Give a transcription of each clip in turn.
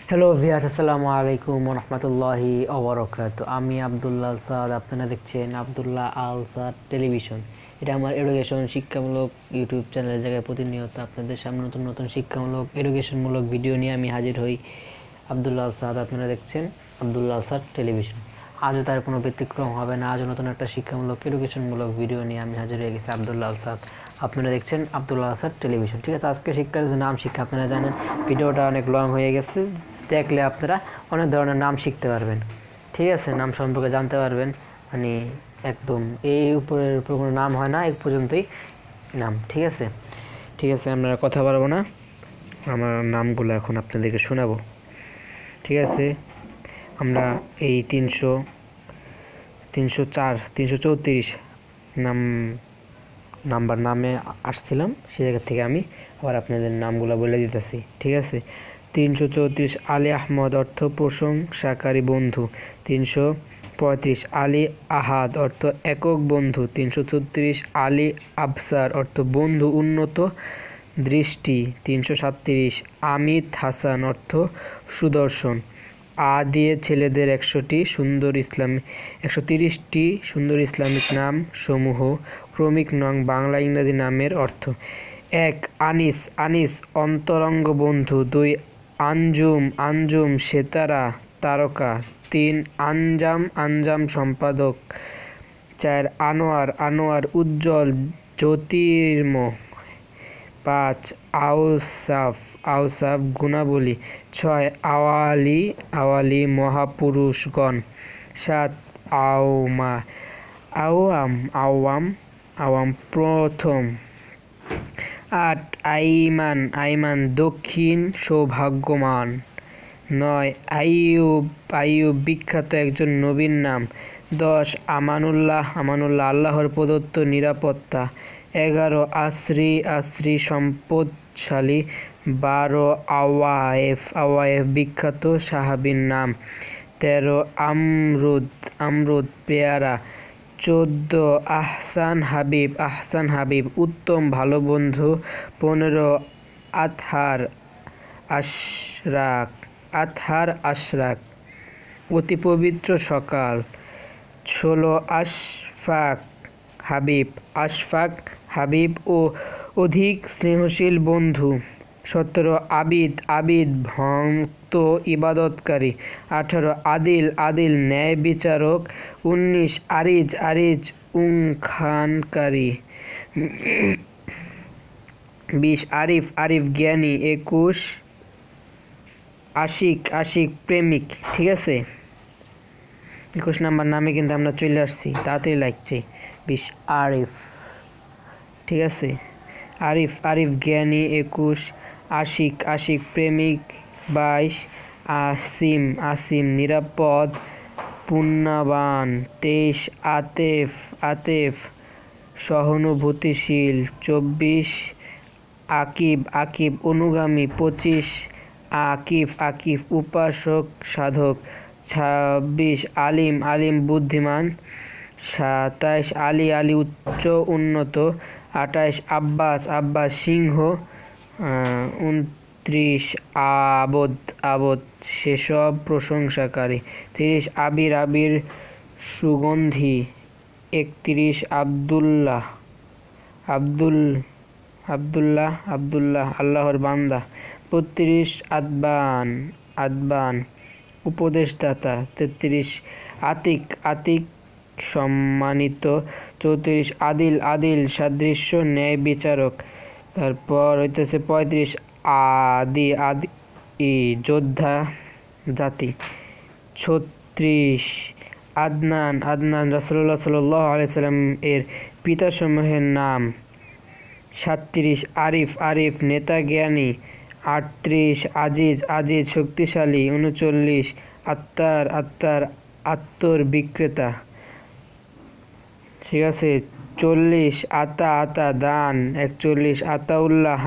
Hello viewers, আসসালামু আলাইকুম ওয়া রাহমাতুল্লাহি ওয়া বারাকাতুহু। আমি আব্দুল্লাহ আল সাদ, আপনারা দেখছেন আব্দুল্লাহ আল সাদ টেলিভিশন। এটা আমার এডুকেশন শিক্ষামূলক ইউটিউব চ্যানেলের জায়গায় প্রতিনিয়ত আপনাদের সামনে নতুন নতুন শিক্ষামূলক এডুকেশনমূলক ভিডিও নিয়ে আমি হাজির হই। আব্দুল্লাহ আল সাদ, আপনারা দেখছেন আব্দুল্লাহ আল সাদ টেলিভিশন। আজও তার কোনো ব্যতিক্রম হবে না, আজও নতুন একটা শিক্ষামূলক এডুকেশনমূলক ভিডিও নিয়ে আমি হাজির হয়ে গেছি আব্দুল্লাহ আল সাদ। আপনারা দেখছেন আব্দুল্লাহ আল সাদ টেলিভিশন। ঠিক আছে, আজকে শিক্ষার যে নাম শিক্ষা, আপনারা জানেন ভিডিওটা অনেক লং হয়ে গেছে, দেখলে আপনারা অনেক ধরনের নাম শিখতে পারবেন। ঠিক আছে, নাম সম্পর্কে জানতে পারবেন, মানে একদম এই উপরের উপর কোনো নাম হয় না, এক পর্যন্তই নাম। ঠিক আছে, ঠিক আছে, আমরা কথা বলবো না, আমার নামগুলো এখন আপনাদেরকে শোনাবো। ঠিক আছে, আমরা এই 334 নামে আসছিলাম, সেই জায়গা থেকে আমি আবার আপনাদের নামগুলো বলে দিতেছি। ঠিক আছে, 334 আলী আহমদ অর্থ প্রশংসাকারী বন্ধু। 335 আলী আহাদ অর্থ একক বন্ধু। 334 আলী আফসার অর্থ বন্ধু উন্নত দৃষ্টি। 337 আমিদ হাসান অর্থ সুদর্শন। দিয়ে ছেলেদের 130টি সুন্দর ইসলামিক নাম সমূহ ক্রমিক নং বাংলা ইংরেজি নামের অর্থ। 1 আনিস অন্তরঙ্গ বন্ধু। 2 আঞ্জুম সেতারা তারকা। 3 আঞ্জাম সম্পাদক। 4 আনোয়ার উজ্জ্বল জ্যোতির্ময়। 5 আওসাফ গুণাবলী। 6 আওয়ালি মহাপুরুষগণ। 7 আওয়াম প্রথম। 8 আইমান দক্ষিণ সৌভাগ্যবান। 9 আইয়ুব বিখ্যাত একজন নবীর নাম। 10 আমানুল্লাহ আল্লাহর প্রদত্ত নিরাপত্তা। 11 আসরি সম্পদশালী। 12 আওয়ায়েফ বিখ্যাত সাহাবীর নাম। 13 আমরুদ পেয়ারা। 14 আহসান হাবিব উত্তম ভালো বন্ধু। 15 আতহার আশরাক অতি পবিত্র সকাল। 16 আশফাক হাবিব ও অধিক স্নেহশীল বন্ধু। 17 আবিদ ভক্ত ইবাদতকারী। 18 আদিল ন্যায় বিচারক। 19 আরিজ উঙ্খানকারী। 20 আরিফ জ্ঞানী। 21 আশিক প্রেমিক। ঠিক আছে, 21 নাম্বার নামে কিন্তু আমরা চলে আসছি, তাড়াতাড়ি লাগছে। 20 আরিফ। ঠিক আছে, আরিফ জ্ঞানী। 21 আশিক প্রেমিক। 22 আসিম নিরাপদ পুণ্যবান। 23 আতেফ সহানুভূতিশীল। 24 আকিব অনুগামী। 25 আকিফ উপাসক সাধক। 26 আলিম বুদ্ধিমান। 27 আলী উচ্চ উন্নত। 28 আব্বাস সিংহ। 29 আবদ সেসব প্রশংসাকারী। 30 আবির সুগন্ধি। 31 আব্দুল্লাহ আল্লাহর বান্দা। 32 আদবান উপদেশদাতা। 33 আতিক সম্মানিত। 34 আদিল সাদৃশ্য ন্যায় বিচারক। তারপর হইতেছে 35 আদি যোদ্ধা জাতি। 36 আদনান রাসূলুল্লাহ সাল্লাল্লাহু আলাইহি সাল্লাম এর পিতাসমূহের নাম। 37 আরিফ নেতা জ্ঞানী। 38 আজিজ শক্তিশালী। 39 আত্মার বিক্রেতা। ঠিক আছে, 40 আতা দান। 41 আতাউল্লাহ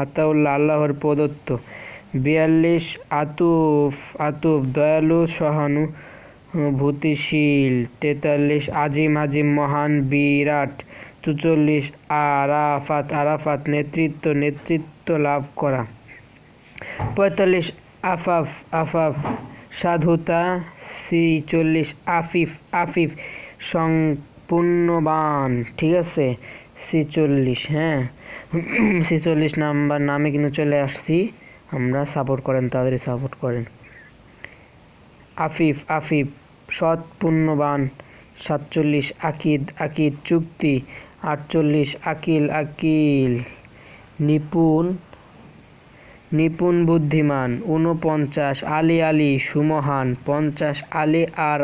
আল্লাহর প্রদত্ত। 42 আতুফ দয়ালু সহানুভূতিশীল। 43 আজিম মহান বিরাট। 44 আরাফাত নেতৃত্ব লাভ করা। 45 আফাফ আফাফ সাধুতা। 46 আফিফ আফিফ সম্পূর্ণবান, ঠিক আছে 46। হ্যাঁ 46 নাম্বার নামে কিন্তু চলে আসছি আমরা। সাপোর্ট করেন, তাড়াতাড়ি সাপোর্ট করেন। আফিফ আফিফ সৎ পূর্ণবান। 47 আকিদ আকিদ চুক্তি। 48 আকিল আকিল নিপুণ নিপুণ বুদ্ধিমান। 49 আলী আলী সুমহান। 50 আলী আর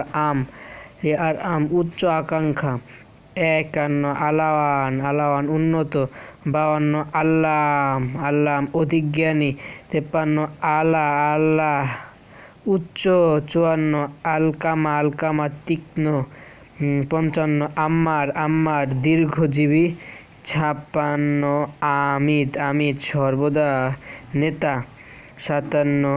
আম উচ্চ আকাঙ্ক্ষা। 51 আলাওয়ান আলাওয়ান উন্নত। 52 আল্লাম আল্লাম অধিজ্ঞানী। 53 আলা আল্লাহ উচ্চ। 54 আলকামা আলকামা তীক্ষ্ণ। 55 আম্মার আম্মার দীর্ঘজীবী। 56 আমিদ আমিদ সর্বদা নেতা। 57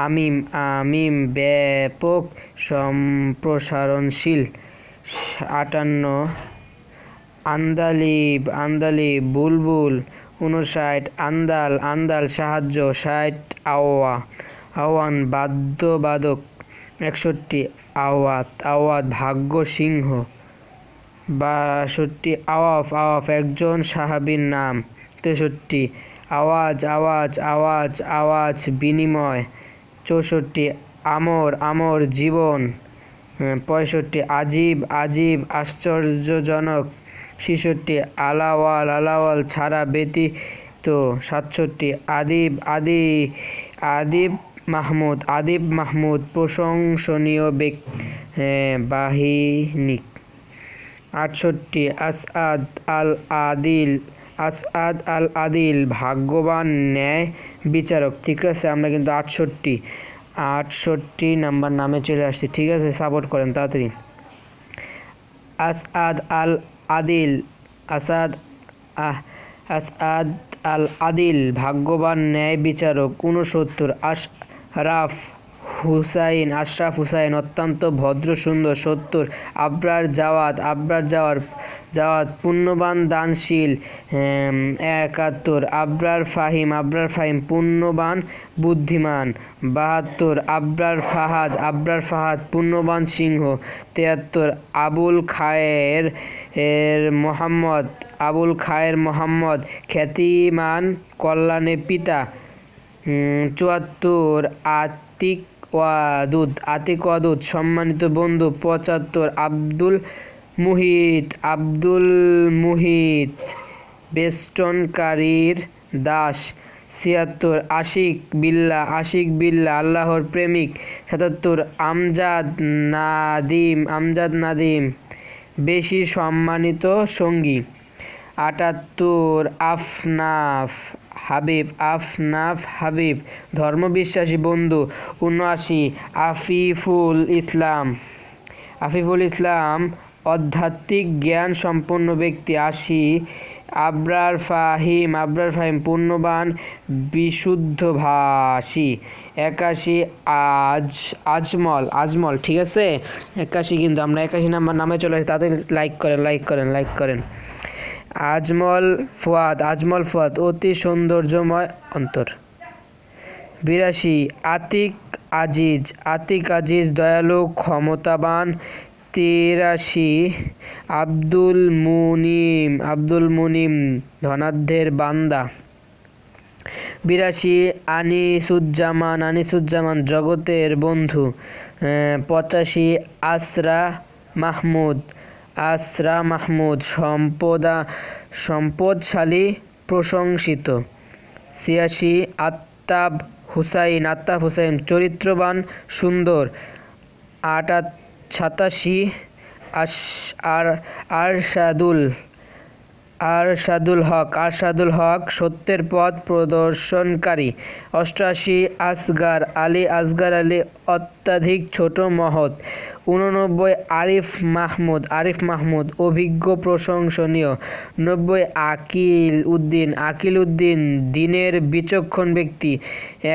আমিম আমিম ব্যাপক সম্প্রসারণশীল। 58 আন্দালিব আন্দালিব বুলবুল। 59 আন্দাল আন্দাল সাহায্য। 60 আওয়ান বাদ্যবাদক। 61 আওয়াত আওয়াত ভাগ্য সিংহ। 62 আওয়াফ আওয়াফ একজন সাহাবীর নাম। 63 আওয়াজ আওয়াজ আওয়াজ আওয়াজ বিনিময়। 64 আমর আমর জীবন। 65 আজীব আজীব আশ্চর্যজনক। 66 আলাওয়াল আলাওয়াল ছাড়া ব্যতীত। 67 আদিব আদিব আদিব মাহমুদ প্রশংসনীয় বাহিনী। 68 আসাদ আল আদিল ভাগ্যবান ন্যায় বিচারক। ঠিক আছে, আমরা কিন্তু 68 নাম্বার নামে চলে আসছি। ঠিক আছে, সাপোর্ট করেন তাড়াতাড়ি। আসাদ আল আদিল আসাদ আল আদিল ভাগ্যবান ন্যায় বিচারক। 69 আশরাফ হুসাইন অত্যন্ত ভদ্র সুন্দর। 70 আবরার জাওয়াদ পুণ্যবান দানশীল। 71 আবরার ফাহিম পুণ্যবান বুদ্ধিমান। 72 আবরার ফাহাদ পুণ্যবান সিংহ। 73 আবুল খায়ের মোহাম্মদ খ্যাতিমান কল্যাণে পিতা। 74 আতিক ওয়াদুদ সম্মানিত বন্ধু। 75 আব্দুল মুহিত বেষ্টনকারীর দাস। 76 আশিক বিল্লাহ আল্লাহর প্রেমিক। 77 আমজাদ নাদিম বেশি সম্মানিত সঙ্গী। 78 আফনাফ হাবিব ধর্মবিশ্বাসী বন্ধু। 79 আফিফুল ইসলাম আধ্যাত্মিক জ্ঞান সম্পন্ন ব্যক্তি। 80 আবরার ফাহিম পুণ্যবান বিশুদ্ধভাষী। 81 আজমল ঠিক আছে 81 কিন্তু আমরা 81 নাম্বার নামে চলে আসি। তাতে লাইক করেন। আজমল ফুয়াদ অতি সৌন্দর্যময় অন্তর। 82 আতিক আজিজ দয়ালু ক্ষমতাবান। 83 আব্দুল মুনিম ধনাঢ্যের বান্দা। 82 আনিসুজ্জামান জগতের বন্ধু। 85 আসরা মাহমুদ সম্পদশালী প্রশংসিত। 86 আত্তাব হুসাইন চরিত্রবান সুন্দর। 87 আরশাদুল হক সত্যের পথ প্রদর্শনকারী। 88 আসগার আলী অত্যাধিক ছোট মহৎ। 89 আরিফ মাহমুদ অভিজ্ঞ প্রশংসনীয়। 90 আকিল উদ্দিন দ্বীনের বিচক্ষণ ব্যক্তি।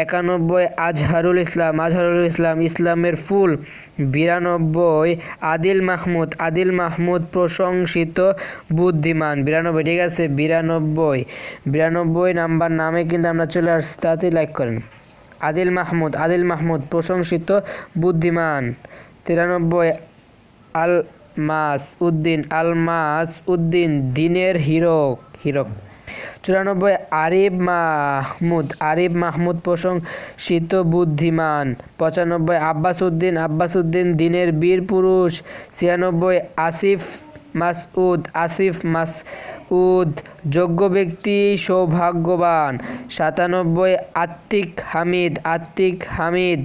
91 আজহারুল ইসলাম ইসলামের ফুল। 92 আদিল মাহমুদ প্রশংসিত বুদ্ধিমান। 92 ঠিক আছে 92 নাম্বার নামে কিন্তু আমরা চলে আসছি। তাতে লাইক করেন। আদিল মাহমুদ প্রশংসিত বুদ্ধিমান। 93 আলমাস উদ্দিন দিনের হীরক। 94 আরিফ মাহমুদ প্রশংসিত বুদ্ধিমান। 95 আব্বাস উদ্দিন দিনের বীর পুরুষ। 96 আসিফ মাসউদ যোগ্য ব্যক্তি সৌভাগ্যবান। 97 আতিক হামিদ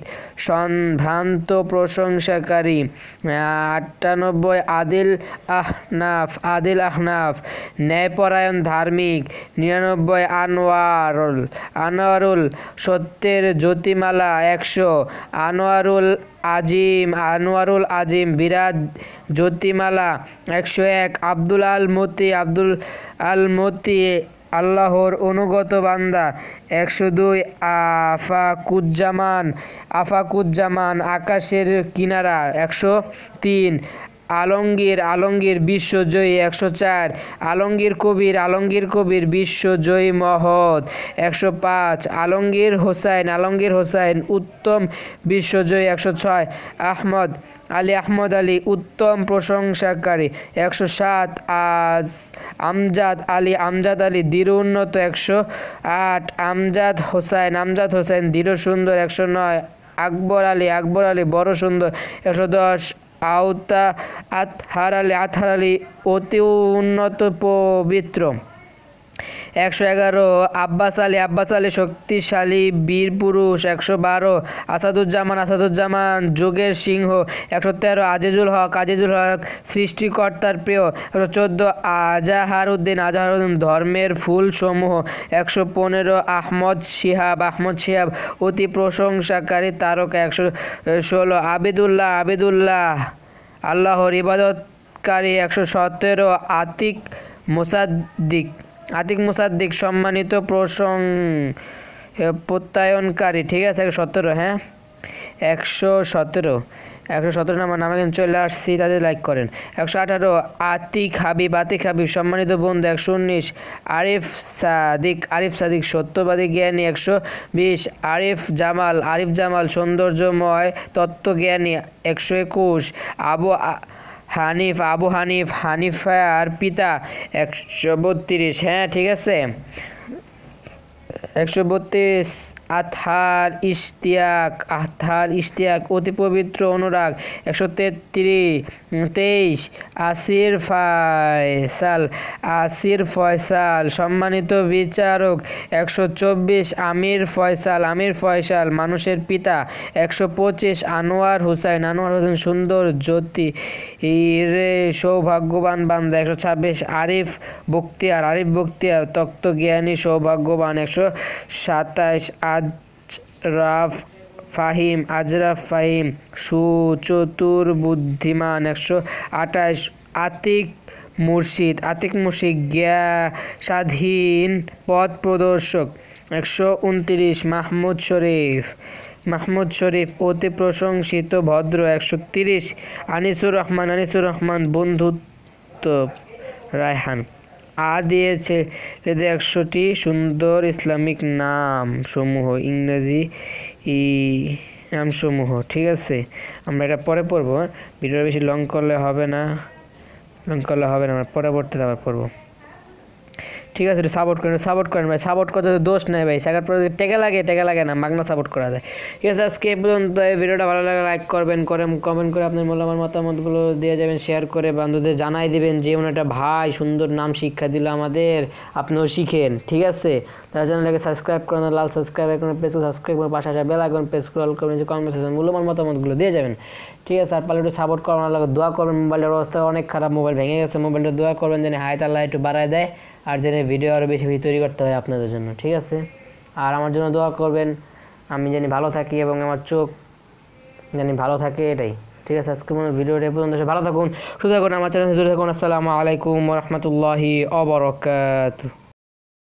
সম্ভ্রান্ত প্রশংসাকারী। 98 আদিল আহনাফ ন্যায়পরায়ণ ধার্মিক। 99 আনোয়ারুল সত্যের জ্যোতিমালা। 100 আনোয়ারুল আজিম বিরাট জ্যোতিমালা। 101 আব্দুল আল মতি আল্লাহর অনুগত বান্দা। 102 আফাকুজ্জামান আকাশের কিনারা। 103 আলমগীর বিশ্বজয়ী। 104 আলমগীর কবির বিশ্বজয়ী মহৎ। 105 আলমগীর হোসাইন উত্তম বিশ্বজয়ী। 106 আহমদ আলী উত্তম প্রশংসাকারী। 107 আমজাদ আলী দৃঢ় উন্নত। 108 আমজাদ হোসাইন দৃঢ় সুন্দর। 109 আকবর আলী বড় সুন্দর। 110 আতহার আলী অতি উন্নত পবিত্র। 111 আব্বাস আলী শক্তিশালী বীর পুরুষ। 112 আসাদুজ্জামান যোগের সিংহ। 113 আজিজুল হক সৃষ্টিকর্তার প্রিয়। 114 আজাহারউদ্দিন ধর্মের ফুল সমূহ। 115 আহমদ শিহাব অতি প্রশংসাকারী তারকা। 116 আবিদুল্লাহ আল্লাহর ইবাদতকারী। 117 আতিক মুসাদ্দিক সম্মানিত প্রত্যয়নকারী। ঠিক আছে 117 হ্যাঁ 117 নাম্বার কিন্তু চলে আসছি, তাদের লাইক করেন। 118 আতিক হাবিব সম্মানিত বন্ধু। 119 আরিফ সাদিক সত্যবাদী জ্ঞানী। 120 আরিফ জামাল সৌন্দর্যময় তত্ত্বজ্ঞানী। 121 আবু হানিফ হানিফার পিতা। 132 হ্যাঁ ঠিক আছে 132 আতহার ইশতিয়াক অতি পবিত্র অনুরাগ। 123 আসির ফয়সাল সম্মানিত বিচারক। 124 আমির ফয়সাল মানুষের পিতা। 125 আনোয়ার হোসেন সুন্দর জ্যোতি সৌভাগ্যবান বান্দা। 126 আরিফ বখতিয়ার তত্ত্বজ্ঞানী সৌভাগ্যবান। 127 আজরাফ ফাহিম সুচতুর বুদ্ধিমান। 128 আতিক মুর্শিদ স্বাধীন পথ প্রদর্শক। 129 মাহমুদ শরীফ অতি প্রশংসিত ভদ্র। 130 আনিসুর রহমান বন্ধুত্ব রায়হান। দিয়েছে 100টি সুন্দর ইসলামিক নামসমূহ ইংরেজি নামসমূহ। ঠিক আছে আমরা এটা পরে পড়বো, ভিডিওটা বেশি লং করলে হবে না আমরা পরবর্তীতে আবার পড়বো। ঠিক আছে সাপোর্ট করেন ভাই, সাপোর্ট করতে দোষ নেই ভাই, সাকার পরে টেকা লাগে না, মাগনা সাপোর্ট করা যায়। ঠিক আছে আজকে এই পর্যন্ত। এই ভিডিওটা ভালো লাগে লাইক করবেন, কমেন্ট করে আপনার মূল্যবান মতামতগুলো দিয়ে যাবেন, শেয়ার করে বন্ধুদের জানাই দিবেন যে একটা ভাই সুন্দর নাম শিক্ষা দিল আমাদের, আপনিও শিখেন। ঠিক আছে তার চ্যানেলটাকে সাবস্ক্রাইব করেন, লাল সাবস্ক্রাইব আইকনে প্রেস করে সাবস্ক্রাইব করে পাশে আসা বেল আইকন প্রেস করে অল করবেন, যে কনভারসেশন মূল্যবান মতামতগুলো দিয়ে যাবেন। ঠিক আছে আর পারলে একটু সাপোর্ট করার লাগে দোয়া করবেন। মোবাইলের অবস্থা অনেক খারাপ, মোবাইল ভেঙে গেছে, মোবাইলটা দোয়া করবেন যেন হাইট আল্লাহ একটু বাড়ায় দেয়, আর যেন ভিডিও আরও বেশি তৈরি করতে হয় আপনাদের জন্য। ঠিক আছে আর আমার জন্য দোয়া করবেন, আমি জানি ভালো থাকি এবং আমার চোখ জানি ভালো থাকে, এটাই। ঠিক আছে আজকে ভিডিওটা এই পর্যন্ত, ভালো থাকুন, সুস্থ থাকুন, আমার চ্যানেল জুড়ে থাকুন। আসসালামু আলাইকুম ওয়া রাহমাতুল্লাহি ওয়া বারাকাতুহু।